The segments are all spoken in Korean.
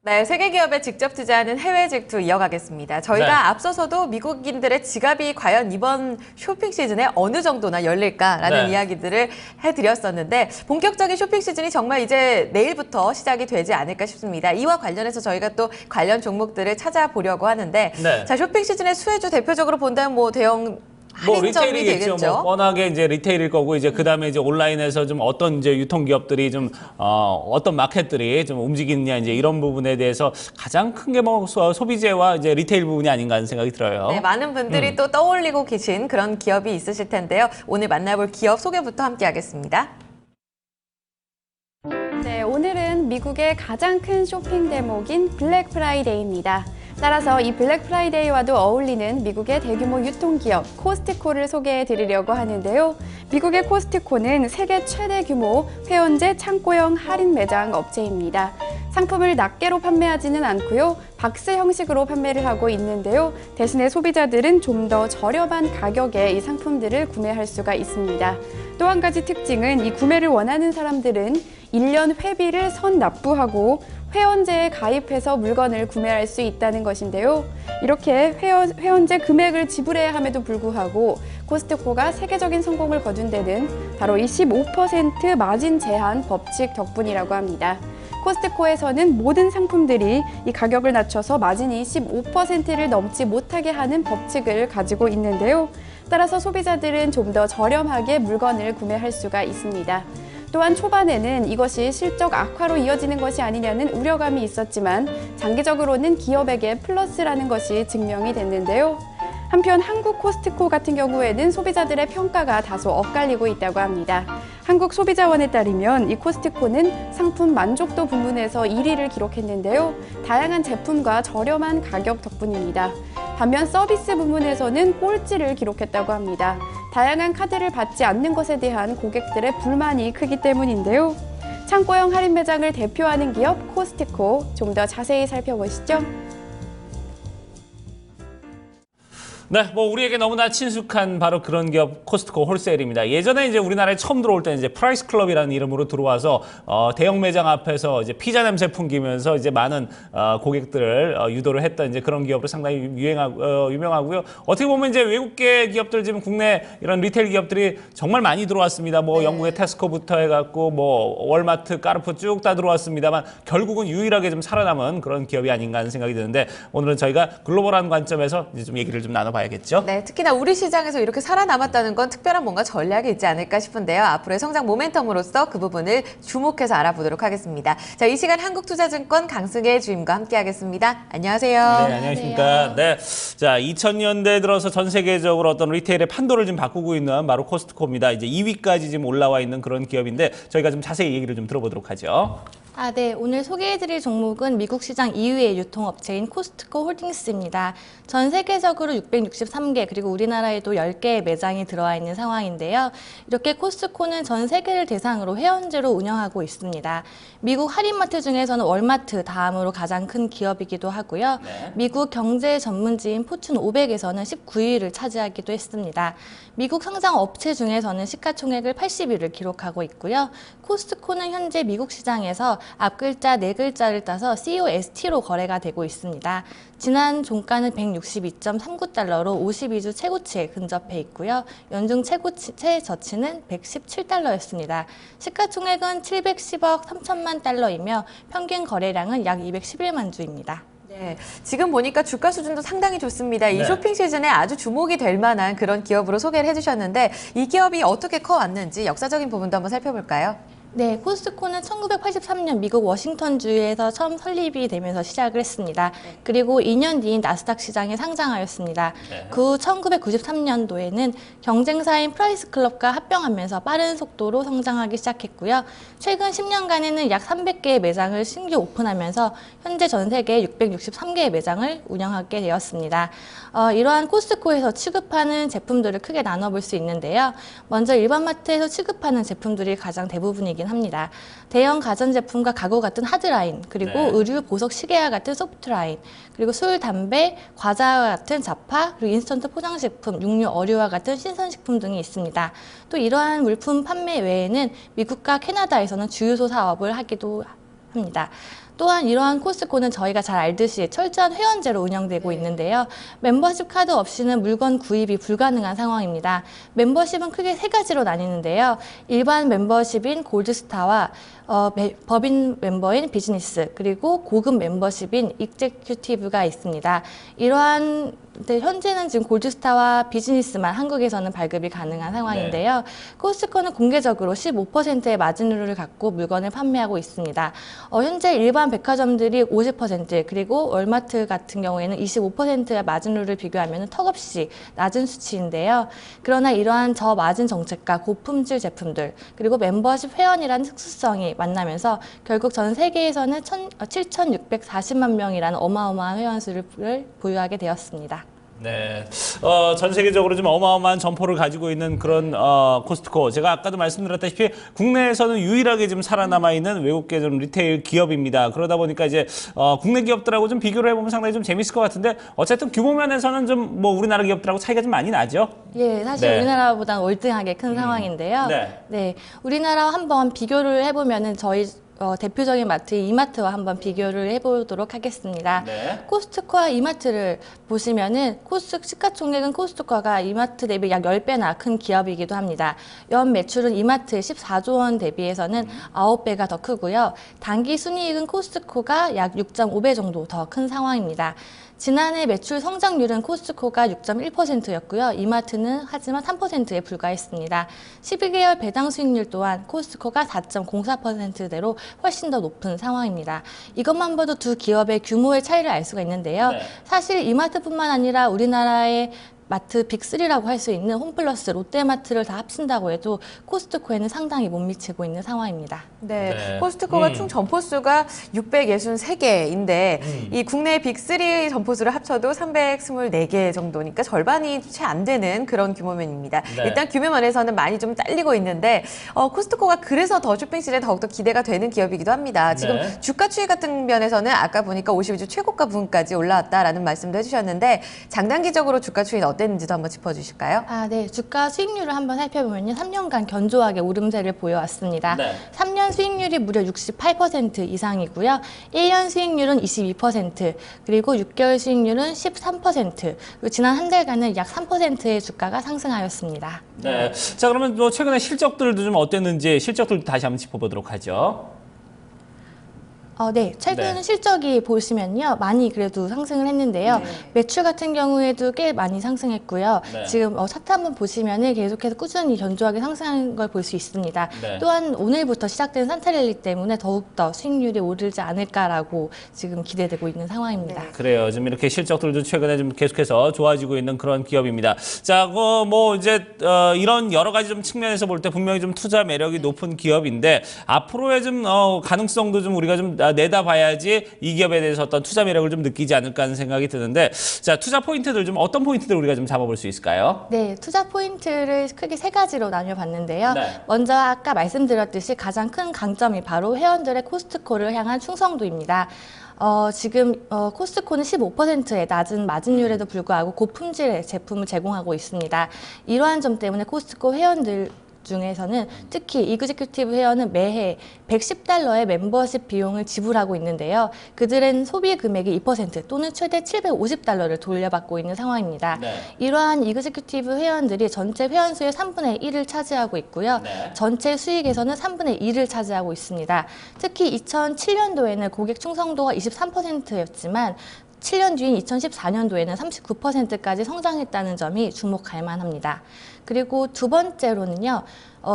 네, 세계 기업에 직접 투자하는 해외 질투 이어가겠습니다. 저희가 네. 앞서서도 미국인들의 지갑이 과연 이번 쇼핑 시즌에 어느 정도나 열릴까라는 네. 이야기들을 해드렸었는데 본격적인 쇼핑 시즌이 정말 이제 내일부터 시작이 되지 않을까 싶습니다. 이와 관련해서 저희가 또 관련 종목들을 찾아보려고 하는데 네. 자, 쇼핑 시즌의 수혜주 대표적으로 본다면 뭐 대형 뭐 할인점이 리테일이겠죠. 되겠죠. 뭐 뻔하게 이제 리테일일 거고 이제 그다음에 이제 온라인에서 좀 어떤 이제 유통 기업들이 좀 어떤 마켓들이 좀 움직이느냐 이제 이런 부분에 대해서 가장 큰 게 뭐 소비재와 이제 리테일 부분이 아닌가 하는 생각이 들어요. 네, 많은 분들이 또 떠올리고 계신 그런 기업이 있으실 텐데요. 오늘 만나볼 기업 소개부터 함께 하겠습니다. 네, 오늘은 미국의 가장 큰 쇼핑 대목인 블랙 프라이데이입니다. 따라서 이 블랙 프라이데이와도 어울리는 미국의 대규모 유통기업 코스트코를 소개해 드리려고 하는데요. 미국의 코스트코는 세계 최대 규모 회원제 창고형 할인 매장 업체입니다. 상품을 낱개로 판매하지는 않고요. 박스 형식으로 판매를 하고 있는데요. 대신에 소비자들은 좀 더 저렴한 가격에 이 상품들을 구매할 수가 있습니다. 또 한 가지 특징은 이 구매를 원하는 사람들은 1년 회비를 선납부하고 회원제에 가입해서 물건을 구매할 수 있다는 것인데요. 이렇게 회원제 금액을 지불해야 함에도 불구하고 코스트코가 세계적인 성공을 거둔 데는 바로 이 15% 마진 제한 법칙 덕분이라고 합니다. 코스트코에서는 모든 상품들이 이 가격을 낮춰서 마진이 15%를 넘지 못하게 하는 법칙을 가지고 있는데요. 따라서 소비자들은 좀 더 저렴하게 물건을 구매할 수가 있습니다. 또한 초반에는 이것이 실적 악화로 이어지는 것이 아니냐는 우려감이 있었지만 장기적으로는 기업에게 플러스라는 것이 증명이 됐는데요. 한편 한국 코스트코 같은 경우에는 소비자들의 평가가 다소 엇갈리고 있다고 합니다. 한국소비자원에 따르면 이 코스트코는 상품 만족도 부문에서 1위를 기록했는데요. 다양한 제품과 저렴한 가격 덕분입니다. 반면 서비스 부문에서는 꼴찌를 기록했다고 합니다. 다양한 카드를 받지 않는 것에 대한 고객들의 불만이 크기 때문인데요. 창고형 할인 매장을 대표하는 기업 코스트코, 좀 더 자세히 살펴보시죠. 네, 뭐 우리에게 너무나 친숙한 바로 그런 기업 코스트코 홀세일입니다. 예전에 이제 우리나라에 처음 들어올 때는 이제 프라이스 클럽이라는 이름으로 들어와서 대형 매장 앞에서 이제 피자 냄새 풍기면서 이제 많은 고객들을 유도를 했던 이제 그런 기업으로 상당히 유명하고요. 어떻게 보면 이제 외국계 기업들 지금 국내 이런 리테일 기업들이 정말 많이 들어왔습니다. 뭐 영국의 테스코부터 해갖고 뭐 월마트, 까르푸 쭉 다 들어왔습니다만 결국은 유일하게 좀 살아남은 그런 기업이 아닌가 하는 생각이 드는데 오늘은 저희가 글로벌한 관점에서 이제 좀 얘기를 좀 나눠봐야겠죠. 네, 특히나 우리 시장에서 이렇게 살아남았다는 건 특별한 뭔가 전략이 있지 않을까 싶은데요. 앞으로의 성장 모멘텀으로서 그 부분을 주목해서 알아보도록 하겠습니다. 자, 이 시간 한국투자증권 강승혜 주임과 함께하겠습니다. 안녕하세요. 네, 안녕하십니까. 네, 자 2000년대 들어서 전 세계적으로 어떤 리테일의 판도를 좀 바꾸고 있는 바로 코스트코입니다. 이제 2위까지 지금 올라와 있는 그런 기업인데 저희가 좀 자세히 얘기를 좀 들어보도록 하죠. 네. 오늘 소개해드릴 종목은 미국 시장 2위의 유통업체인 코스트코 홀딩스입니다. 전 세계적으로 663개 그리고 우리나라에도 10개의 매장이 들어와 있는 상황인데요. 이렇게 코스트코는 전 세계를 대상으로 회원제로 운영하고 있습니다. 미국 할인마트 중에서는 월마트 다음으로 가장 큰 기업이기도 하고요. 네. 미국 경제 전문지인 포춘 500에서는 19위를 차지하기도 했습니다. 미국 상장 업체 중에서는 시가총액을 80위를 기록하고 있고요. 코스트코는 현재 미국 시장에서 앞글자 4글자를 따서 COST로 거래가 되고 있습니다. 지난 종가는 162.39달러로 52주 최고치에 근접해 있고요. 연중 최저치는 117달러였습니다. 시가총액은 710억 3천만 달러이며 평균 거래량은 약 211만 주입니다. 네, 지금 보니까 주가 수준도 상당히 좋습니다. 이 네. 쇼핑 시즌에 아주 주목이 될 만한 그런 기업으로 소개를 해주셨는데 이 기업이 어떻게 커왔는지 역사적인 부분도 한번 살펴볼까요? 네, 코스트코는 1983년 미국 워싱턴주에서 처음 설립이 되면서 시작을 했습니다. 그리고 2년 뒤인 나스닥 시장에 상장하였습니다. 네. 그 후 1993년도에는 경쟁사인 프라이스 클럽과 합병하면서 빠른 속도로 성장하기 시작했고요. 최근 10년간에는 약 300개의 매장을 신규 오픈하면서 현재 전 세계 663개의 매장을 운영하게 되었습니다. 이러한 코스트코에서 취급하는 제품들을 크게 나눠볼 수 있는데요. 먼저 일반 마트에서 취급하는 제품들이 가장 대부분이긴 합니다. 대형 가전제품과 가구 같은 하드라인, 그리고 네. 의류, 보석, 시계와 같은 소프트라인, 그리고 술, 담배, 과자와 같은 잡화, 그리고 인스턴트 포장식품, 육류, 어류와 같은 신선식품 등이 있습니다. 또 이러한 물품 판매 외에는 미국과 캐나다에서는 주유소 사업을 하기도 합니다. 또한 이러한 코스트코는 저희가 잘 알듯이 철저한 회원제로 운영되고 있는데요. 멤버십 카드 없이는 물건 구입이 불가능한 상황입니다. 멤버십은 크게 세 가지로 나뉘는데요. 일반 멤버십인 골드스타와 법인 멤버인 비즈니스, 그리고 고급 멤버십인 익제큐티브가 있습니다. 이러한 현재는 지금 골드스타와 비즈니스만 한국에서는 발급이 가능한 상황인데요. 코스트코는 공개적으로 15%의 마진율을 갖고 물건을 판매하고 있습니다. 현재 일반 백화점들이 50%, 그리고 월마트 같은 경우에는 25%의 마진율을 비교하면 턱없이 낮은 수치인데요. 그러나 이러한 저마진 정책과 고품질 제품들, 그리고 멤버십 회원이라는 특수성이 만나면서 결국 전 세계에서는 7,640만 명이라는 어마어마한 회원 수를 보유하게 되었습니다. 네, 전 세계적으로 좀 어마어마한 점포를 가지고 있는 그런 코스트코. 제가 아까도 말씀드렸다시피 국내에서는 유일하게 좀 살아남아 있는 외국계 좀 리테일 기업입니다. 그러다 보니까 이제 국내 기업들하고 좀 비교를 해보면 상당히 좀 재밌을 것 같은데 어쨌든 규모 면에서는 좀 뭐 우리나라 기업들하고 차이가 좀 많이 나죠. 예, 사실 네. 우리나라보다는 월등하게 큰 상황인데요. 네. 우리나라 한번 비교를 해보면은 저희 대표적인 마트 이마트와 한번 비교를 해보도록 하겠습니다. 네. 코스트코와 이마트를 보시면은 시가총액은 코스트코가 이마트 대비 약 10배나 큰 기업이기도 합니다. 연 매출은 이마트의 14조 원 대비해서는 9배가 더 크고요. 단기 순이익은 코스트코가 약 6.5배 정도 더 큰 상황입니다. 지난해 매출 성장률은 코스트코가 6.1%였고요. 이마트는 하지만 3%에 불과했습니다. 12개월 배당 수익률 또한 코스트코가 4.04%대로 훨씬 더 높은 상황입니다. 이것만 봐도 두 기업의 규모의 차이를 알 수가 있는데요. 사실 이마트뿐만 아니라 우리나라의 마트 빅3라고 할 수 있는 홈플러스, 롯데마트를 다 합친다고 해도 코스트코에는 상당히 못 미치고 있는 상황입니다. 네, 코스트코가 총 점포수가 663개인데 이 국내 빅3 점포수를 합쳐도 324개 정도니까 절반이 채 안 되는 그런 규모면입니다. 일단 규모면에서는 많이 좀 딸리고 있는데 코스트코가 그래서 더 쇼핑실에 더욱더 기대가 되는 기업이기도 합니다. 지금 주가 추이 같은 면에서는 아까 보니까 52주 최고가 부분까지 올라왔다라는 말씀도 해주셨는데 장단기적으로 주가 추이는 어땠는지도 한번 짚어주실까요? 네. 주가 수익률을 한번 살펴보면요. 3년간 견조하게 오름세를 보여왔습니다. 3년 수익률이 무려 68% 이상이고요. 1년 수익률은 22%, 그리고 6개월 수익률은 13%, 그리고 지난 한 달간은 약 3%의 주가가 상승하였습니다. 네. 자, 그러면 뭐 최근에 실적들도 좀 어땠는지 실적들도 다시 한번 짚어보도록 하죠. 네. 최근 실적이 보시면요. 많이 그래도 상승을 했는데요. 매출 같은 경우에도 꽤 많이 상승했고요. 지금 차트 한번 보시면은 계속해서 꾸준히 견조하게 상승한 걸 볼 수 있습니다. 또한 오늘부터 시작된 산타랠리 때문에 더욱더 수익률이 오르지 않을까라고 지금 기대되고 있는 상황입니다. 그래요. 지금 이렇게 실적들도 최근에 좀 계속해서 좋아지고 있는 그런 기업입니다. 자, 뭐 이제 이런 여러 가지 좀 측면에서 볼 때 분명히 좀 투자 매력이 높은 기업인데 앞으로의 좀 가능성도 좀 우리가 좀 내다봐야지 이 기업에 대해서 어떤 투자 매력을 좀 느끼지 않을까 하는 생각이 드는데, 자, 투자 포인트들 좀 어떤 포인트들 우리가 좀 잡아볼 수 있을까요? 네, 투자 포인트를 크게 세 가지로 나눠봤는데요. 먼저 아까 말씀드렸듯이 가장 큰 강점이 바로 회원들의 코스트코를 향한 충성도입니다. 지금 코스트코는 15%의 낮은 마진율에도 불구하고 고품질의 제품을 제공하고 있습니다. 이러한 점 때문에 코스트코 회원들 중에서는 특히 이그제큐티브 회원은 매해 110달러의 멤버십 비용을 지불하고 있는데요. 그들은 소비 금액의 2% 또는 최대 750달러를 돌려받고 있는 상황입니다. 이러한 이그제큐티브 회원들이 전체 회원 수의 3분의 1을 차지하고 있고요. 전체 수익에서는 3분의 2를 차지하고 있습니다. 특히 2007년도에는 고객 충성도가 23%였지만 7년 뒤인 2014년도에는 39%까지 성장했다는 점이 주목할 만합니다. 그리고 두 번째로는요.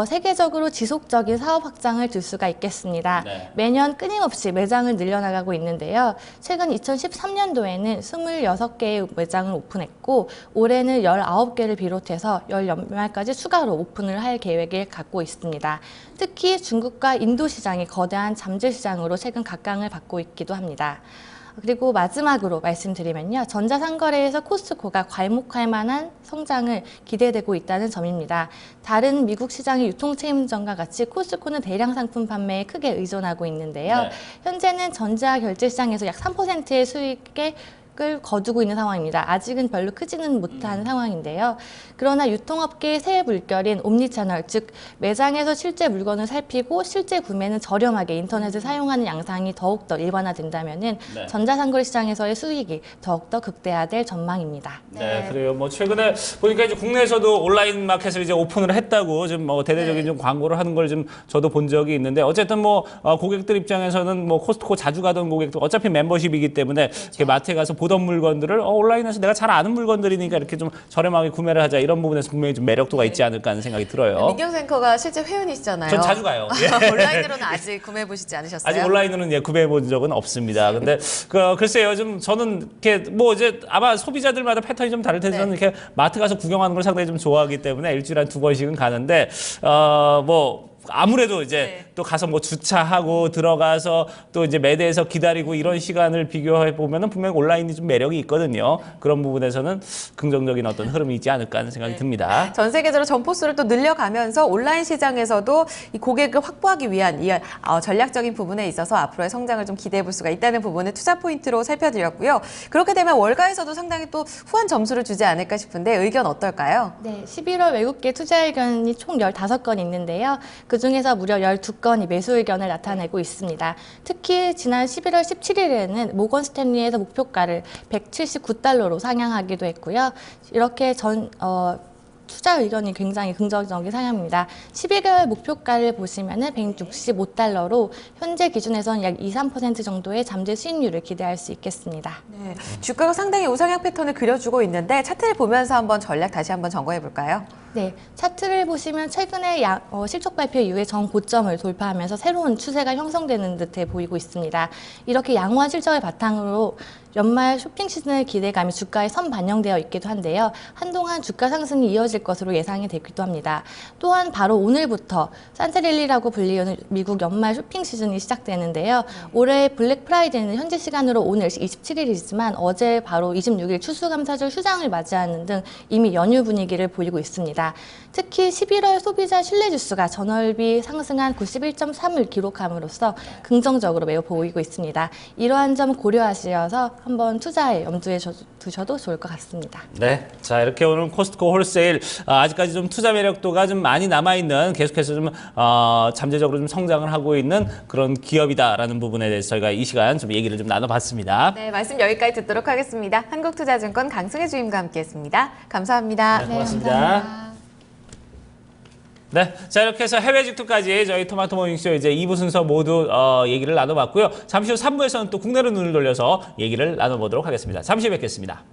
세계적으로 지속적인 사업 확장을 둘 수가 있겠습니다. 매년 끊임없이 매장을 늘려나가고 있는데요. 최근 2013년도에는 26개의 매장을 오픈했고 올해는 19개를 비롯해서 열 연말까지 추가로 오픈을 할 계획을 갖고 있습니다. 특히 중국과 인도 시장이 거대한 잠재 시장으로 최근 각광을 받고 있기도 합니다. 그리고 마지막으로 말씀드리면요. 전자상거래에서 코스트코가 괄목할 만한 성장을 기대되고 있다는 점입니다. 다른 미국 시장의 유통체인점과 같이 코스트코는 대량 상품 판매에 크게 의존하고 있는데요. 현재는 전자 결제 시장에서 약 3%의 수익의 을 거두고 있는 상황입니다. 아직은 별로 크지는 못한 상황인데요. 그러나 유통업계의 새 물결인 옴니채널, 즉 매장에서 실제 물건을 살피고 실제 구매는 저렴하게 인터넷을 사용하는 양상이 더욱더 일반화된다면은 네. 전자상거래 시장에서의 수익이 더욱더 극대화될 전망입니다. 네, 그래요. 뭐 최근에 보니까 이제 국내에서도 온라인 마켓을 이제 오픈을 했다고 좀 뭐 대대적인 좀 광고를 하는 걸 좀 저도 본 적이 있는데 어쨌든 뭐 고객들 입장에서는 뭐 코스트코 자주 가던 고객들 어차피 멤버십이기 때문에 이렇게 마트에 가서 보던 물건들을 온라인에서 내가 잘 아는 물건들이니까 이렇게 좀 저렴하게 구매를 하자 이런 부분에서 분명히 좀 매력도가 있지 않을까 하는 생각이 들어요. 민경 앵커가 실제 회원이시잖아요. 전 자주 가요. 온라인으로는 아직 구매해 보시지 않으셨어요? 아직 온라인으로는 구매해 본 적은 없습니다. 근데 글쎄요, 좀 저는 이렇게 뭐 이제 아마 소비자들마다 패턴이 좀 다를 텐데 저는 이렇게 마트 가서 구경하는 걸 상당히 좀 좋아하기 때문에 일주일에 한 2번씩은 가는데 뭐. 아무래도 이제 또 가서 뭐 주차하고 들어가서 또 이제 매대에서 기다리고 이런 시간을 비교해 보면은 분명히 온라인이 좀 매력이 있거든요. 그런 부분에서는 긍정적인 어떤 흐름이 있지 않을까 하는 생각이 듭니다. 전 세계적으로 점포수를 또 늘려가면서 온라인 시장에서도 이 고객을 확보하기 위한 이 전략적인 부분에 있어서 앞으로의 성장을 좀 기대해 볼 수가 있다는 부분을 투자 포인트로 살펴드렸고요. 그렇게 되면 월가에서도 상당히 또 후한 점수를 주지 않을까 싶은데 의견 어떨까요? 네, 11월 외국계 투자 의견이 총 15건 있는데요. 그중에서 무려 12건이 매수 의견을 나타내고 있습니다. 특히 지난 11월 17일에는 모건 스탠리에서 목표가를 179달러로 상향하기도 했고요. 이렇게 투자 의견이 굉장히 긍정적인 상향입니다. 12개월 목표가를 보시면은 165달러로 현재 기준에서는 약 2~3% 정도의 잠재 수익률을 기대할 수 있겠습니다. 네, 주가가 상당히 우상향 패턴을 그려주고 있는데 차트를 보면서 한번 전략 다시 한번 점검해 볼까요? 네, 차트를 보시면 최근에 실적 발표 이후에 정고점을 돌파하면서 새로운 추세가 형성되는 듯해 보이고 있습니다. 이렇게 양호한 실적을 바탕으로 연말 쇼핑 시즌의 기대감이 주가에 선반영되어 있기도 한데요. 한동안 주가 상승이 이어질 것으로 예상이 되기도 합니다. 또한 바로 오늘부터 산타랠리라고 불리는 미국 연말 쇼핑 시즌이 시작되는데요. 올해 블랙 프라이데이는 현지 시간으로 오늘 27일이지만 어제 바로 26일 추수감사절 휴장을 맞이하는 등 이미 연휴 분위기를 보이고 있습니다. 특히 11월 소비자 신뢰지수가 전월비 상승한 91.3을 기록함으로써 긍정적으로 매우 보이고 있습니다. 이러한 점 고려하셔서 한번 투자에 염두에 두셔도 좋을 것 같습니다. 네, 자 이렇게 오늘 코스트코 홀세일 아직까지 좀 투자 매력도가 좀 많이 남아 있는 계속해서 좀 잠재적으로 좀 성장을 하고 있는 그런 기업이다라는 부분에 대해서 저희가 이 시간 좀 얘기를 좀 나눠봤습니다. 네, 말씀 여기까지 듣도록 하겠습니다. 한국투자증권 강승혜 주임과 함께했습니다. 감사합니다. 네, 고맙습니다. 감사합니다. 네, 자 이렇게 해서 해외 직투까지 저희 토마토 모닝쇼 이제 2부 순서 모두 얘기를 나눠봤고요. 잠시 후 3부에서는 또 국내로 눈을 돌려서 얘기를 나눠보도록 하겠습니다. 잠시 후에 뵙겠습니다.